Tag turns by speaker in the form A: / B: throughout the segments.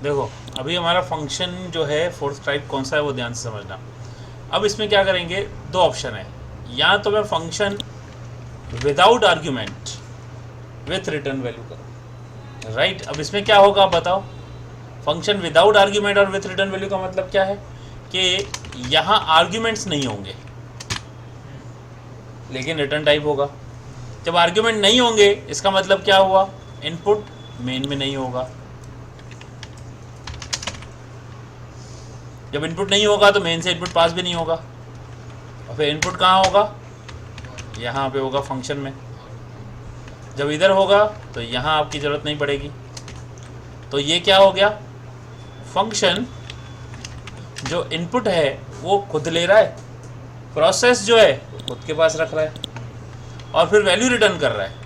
A: देखो अभी हमारा फंक्शन जो है फोर्थ टाइप कौन सा है वो ध्यान से समझना। अब इसमें क्या करेंगे, दो ऑप्शन है, या तो मैं function without argument with return value करूँ, राइट। अब इसमें क्या होगा आप बताओ, फंक्शन विदाउट आर्ग्यूमेंट और विथ रिटर्न वैल्यू का मतलब क्या है कि यहाँ आर्ग्यूमेंट्स नहीं होंगे लेकिन रिटर्न टाइप होगा। जब आर्ग्यूमेंट नहीं होंगे इसका मतलब क्या हुआ, इनपुट मेन में नहीं होगा। जब इनपुट नहीं होगा तो मेन से इनपुट पास भी नहीं होगा, और फिर इनपुट कहाँ होगा, यहाँ पे होगा फंक्शन में। जब इधर होगा तो यहाँ आपकी ज़रूरत नहीं पड़ेगी। तो ये क्या हो गया, फंक्शन जो इनपुट है वो खुद ले रहा है, प्रोसेस जो है वो खुद के पास रख रहा है, और फिर वैल्यू रिटर्न कर रहा है।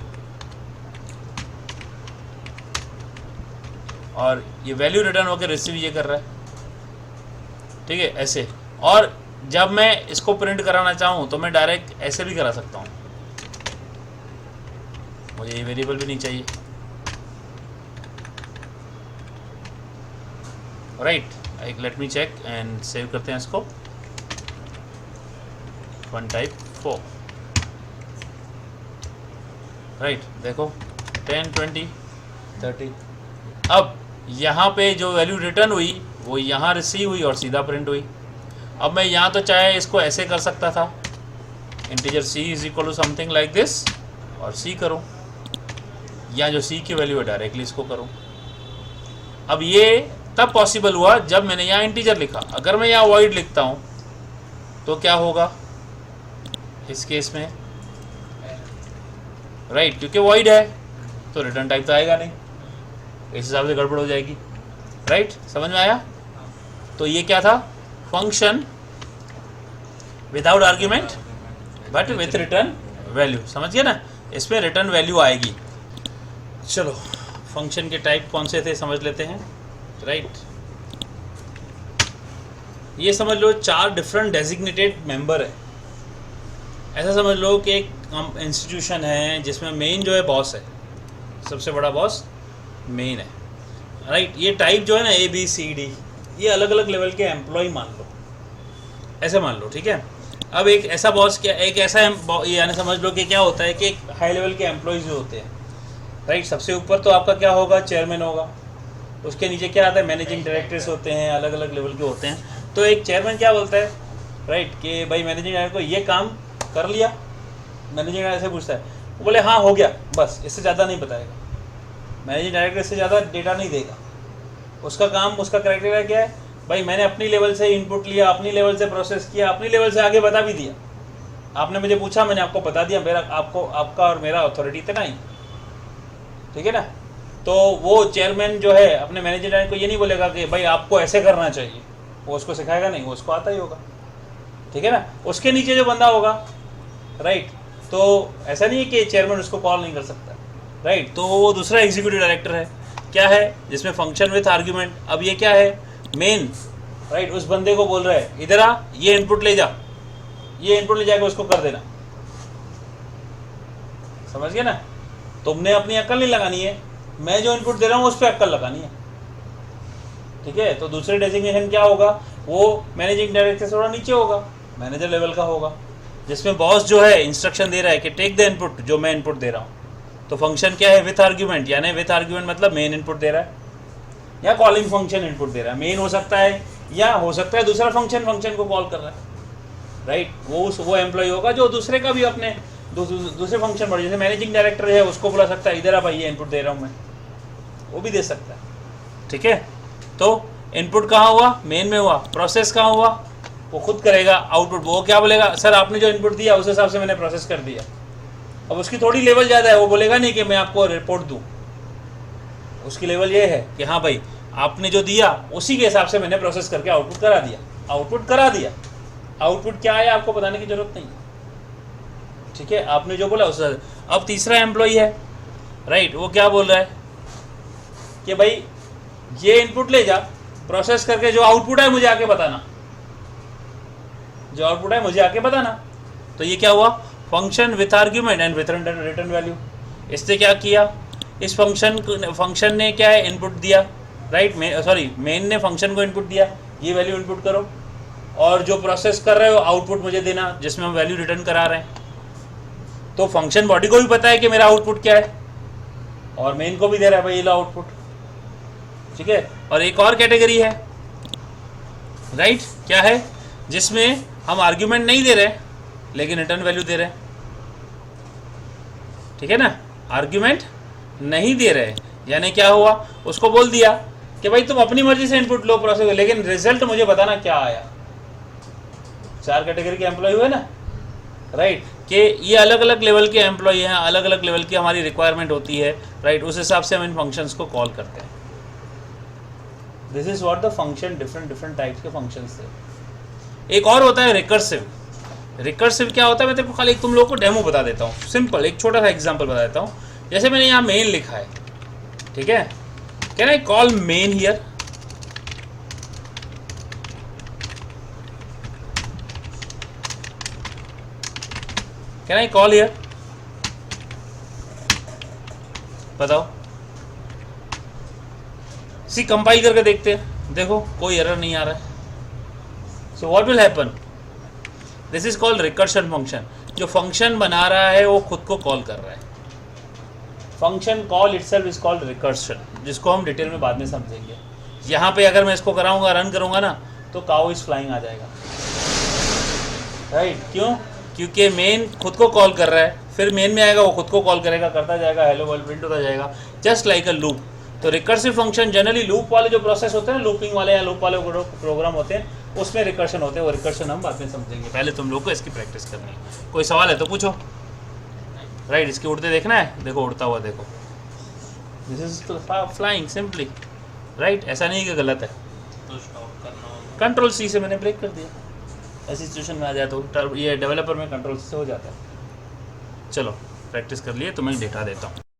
A: और ये वैल्यू रिटर्न होकर रिसीव ये कर रहा है, ठीक है, ऐसे। और जब मैं इसको प्रिंट कराना चाहूँ तो मैं डायरेक्ट ऐसे भी करा सकता हूँ, मुझे ये वेरिएबल भी नहीं चाहिए, right. Let me check and save करते हैं इसको, वन टाइप 4, राइट। देखो 10 20 30। अब यहाँ पे जो वैल्यू रिटर्न हुई वो यहाँ रिसीव हुई और सीधा प्रिंट हुई। अब मैं यहाँ तो चाहे इसको ऐसे कर सकता था, integer c is equal to something like this, और c करूँ, या जो c की वैल्यू है डायरेक्टली इसको करूँ। अब ये तब पॉसिबल हुआ जब मैंने यहाँ इंटीजर लिखा। अगर मैं यहाँ वॉइड लिखता हूँ तो क्या होगा इस केस में, राइट, क्योंकि वॉइड है तो रिटर्न टाइप तो आएगा नहीं, इस हिसाब से गड़बड़ हो जाएगी, राइट। समझ में आया। तो ये क्या था, function without argument but with return value, समझ गए ना, इसमें रिटर्न वैल्यू आएगी। चलो फंक्शन के टाइप कौन से थे समझ लेते हैं, राइट। ये समझ लो 4 डिफरेंट डेजिग्नेटेड मेंबर है। ऐसा समझ लो कि एक इंस्टीट्यूशन है जिसमें मेन जो है बॉस है, सबसे बड़ा बॉस मेन है, राइट। ये टाइप जो है ना ABCD, ये अलग अलग लेवल के एम्प्लॉय मान लो, ऐसे मान लो, ठीक है। अब एक ऐसा बॉस क्या, एक ऐसा यानी समझ लो कि क्या होता है कि एक हाई लेवल के एम्प्लॉयज़ जो होते हैं, राइट। सबसे ऊपर तो आपका क्या होगा, चेयरमैन होगा, उसके नीचे क्या आता है, मैनेजिंग डायरेक्टर्स होते हैं, अलग अलग लेवल के होते हैं। तो एक चेयरमैन क्या बोलता है, राइट, कि भाई मैनेजिंग डायरेक्टर को ये काम कर लिया, मैनेजिंग डायरेक्टर से पूछता है, वो बोले हाँ हो गया, बस, इससे ज़्यादा नहीं बताएगा। मैनेजिंग डायरेक्टर से ज़्यादा डेटा नहीं देगा, उसका काम, उसका क्राइटेरिया क्या है, भाई मैंने अपनी लेवल से इनपुट लिया, अपनी लेवल से प्रोसेस किया, अपनी लेवल से आगे बता भी दिया, आपने मुझे पूछा मैंने आपको बता दिया, मेरा आपको, आपका और मेरा अथॉरिटी इतना ही, ठीक है ना। तो वो चेयरमैन जो है अपने मैनेजिंग डायरेक्टर को ये नहीं बोलेगा कि भाई आपको ऐसे करना चाहिए, वो उसको सिखाएगा नहीं, वो उसको आता ही होगा, ठीक है ना। उसके नीचे जो बंदा होगा, राइट, तो ऐसा नहीं है कि चेयरमैन उसको कॉल नहीं कर सकता, राइट। तो वो दूसरा एग्जीक्यूटिव डायरेक्टर है, क्या है, जिसमें फंक्शन विथ आर्ग्यूमेंट। अब ये क्या है, मेन, राइट, उस बंदे को बोल रहा है इधर आ, ये इनपुट ले जा, ये इनपुट ले जाकर उसको कर देना, समझ गए ना। तुमने अपनी अक्ल नहीं लगानी है, मैं जो इनपुट दे रहा हूँ उस पर अक्ल लगानी है, ठीक है। तो दूसरे डेजिग्नेशन क्या होगा, वो मैनेजिंग डायरेक्टर से थोड़ा नीचे होगा, मैनेजर लेवल का होगा, जिसमें बॉस जो है इंस्ट्रक्शन दे रहा है कि टेक द इनपुट, जो मैं इनपुट दे रहा हूँ। तो फंक्शन क्या है, विथ आर्ग्यूमेंट, यानी विथ आर्ग्यूमेंट मतलब मेन इनपुट दे रहा है या कॉलिंग फंक्शन इनपुट दे रहा है। मेन हो सकता है या हो सकता है दूसरा फंक्शन को कॉल कर रहा है, राइट। वो एम्प्लॉय होगा जो दूसरे का भी अपने दूसरे फंक्शन पर, जैसे मैनेजिंग डायरेक्टर है उसको बोला सकता है इधर आ भाई ये इनपुट दे रहा हूँ मैं, वो भी दे सकता है, ठीक है। तो इनपुट कहाँ हुआ, मेन में हुआ, प्रोसेस कहाँ हुआ, वो खुद करेगा, आउटपुट वो क्या बोलेगा, सर आपने जो इनपुट दिया उस हिसाब से मैंने प्रोसेस कर दिया। अब उसकी थोड़ी लेवल ज़्यादा है, वो बोलेगा नहीं कि मैं आपको रिपोर्ट दूँ, उसकी लेवल ये है कि हाँ भाई आपने जो दिया उसी के हिसाब से मैंने प्रोसेस करके आउटपुट करा दिया, आउटपुट करा दिया। आउटपुट क्या है आपको बताने की जरूरत नहीं है, ठीक है, आपने जो बोला उससे। अब तीसरा एम्प्लॉई है, राइट, वो क्या बोल रहा है कि भाई ये इनपुट ले जा, प्रोसेस करके जो आउटपुट है मुझे आके बताना, जो आउटपुट है मुझे आके बताना। तो ये क्या हुआ, function with argument and with return value. इसने क्या किया, इस फंक्शन ने क्या है, इनपुट दिया, राइट। मेन ने फंक्शन को इनपुट दिया, ये वैल्यू इनपुट करो, और जो प्रोसेस कर रहे हो आउटपुट मुझे देना जिसमें हम वैल्यू रिटर्न करा रहे हैं। तो फंक्शन बॉडी को भी पता है कि मेरा आउटपुट क्या है, और मेन को भी दे रहा है भाई ये लो आउटपुट, ठीक है। और एक और कैटेगरी है, राइट, क्या है, जिसमें हम आर्ग्यूमेंट नहीं दे रहे लेकिन रिटर्न वैल्यू दे रहे हैं, ठीक है ना। आर्ग्यूमेंट नहीं दे रहे, यानी क्या हुआ, उसको बोल दिया कि भाई तुम अपनी मर्जी से इनपुट लो प्रोसेस, लेकिन रिजल्ट मुझे बताना क्या आया। 4 कैटेगरी के एम्प्लॉय हुए ना, राइट, कि ये अलग अलग लेवल के एम्प्लॉय हैं, अलग अलग लेवल की हमारी रिक्वायरमेंट होती है, राइट, उस हिसाब से हम इन फंक्शंस को कॉल करते हैं। This is what the function, different types के फंक्शंस थे। एक और होता है रिकर्सिव। रिकर्सिव क्या होता है, मैं तेरे को खाली तुम लोगों को डेमो बता देता हूँ, सिंपल एक छोटा सा एग्जांपल बता देता हूँ। जैसे मैंने यहाँ मेन लिखा है, ठीक है, can I call main here, can I call here, बताओ। सी कंपाइल करके देखते हैं, देखो कोई एरर नहीं आ रहा है। So what will happen, this is called recursion function. जो फंक्शन बना रहा है वो खुद को कॉल कर रहा है। Function call itself is called recursion, जिसको हम डिटेल में बाद में समझेंगे। यहाँ पे अगर मैं इसको कराऊंगा, रन करूंगा ना, तो काउ इज फ्लाइंग आ जाएगा, राइट, क्यों, क्योंकि मेन खुद को कॉल कर रहा है, फिर मेन में आएगा वो खुद को कॉल करेगा, करता जाएगा, हेलो वर्ल्ड प्रिंट होता जाएगा, जस्ट लाइक अ लूप। तो रिकर्सिव फंक्शन जनरली लूप वाले जो प्रोसेस होते हैं ना, लूपिंग वाले या लूप वाले प्रोग्राम होते हैं, उसमें रिकर्शन होते हैं। वो रिकर्शन हम बाद में समझेंगे, पहले तुम लोग को इसकी प्रैक्टिस करनी है। कोई सवाल है तो पूछो, राइट। इसके उड़ते देखना है, देखो उड़ता हुआ देखो, this is flying simply, right. ऐसा नहीं कि गलत है,
B: तो स्टॉप करना,
A: कंट्रोल सी से मैंने ब्रेक कर दिया। ऐसी सिचुएशन में आ जाए तो ये डेवलपर में कंट्रोल सी से हो जाता है। चलो प्रैक्टिस कर लिए, तो मैं डेटा देता हूँ।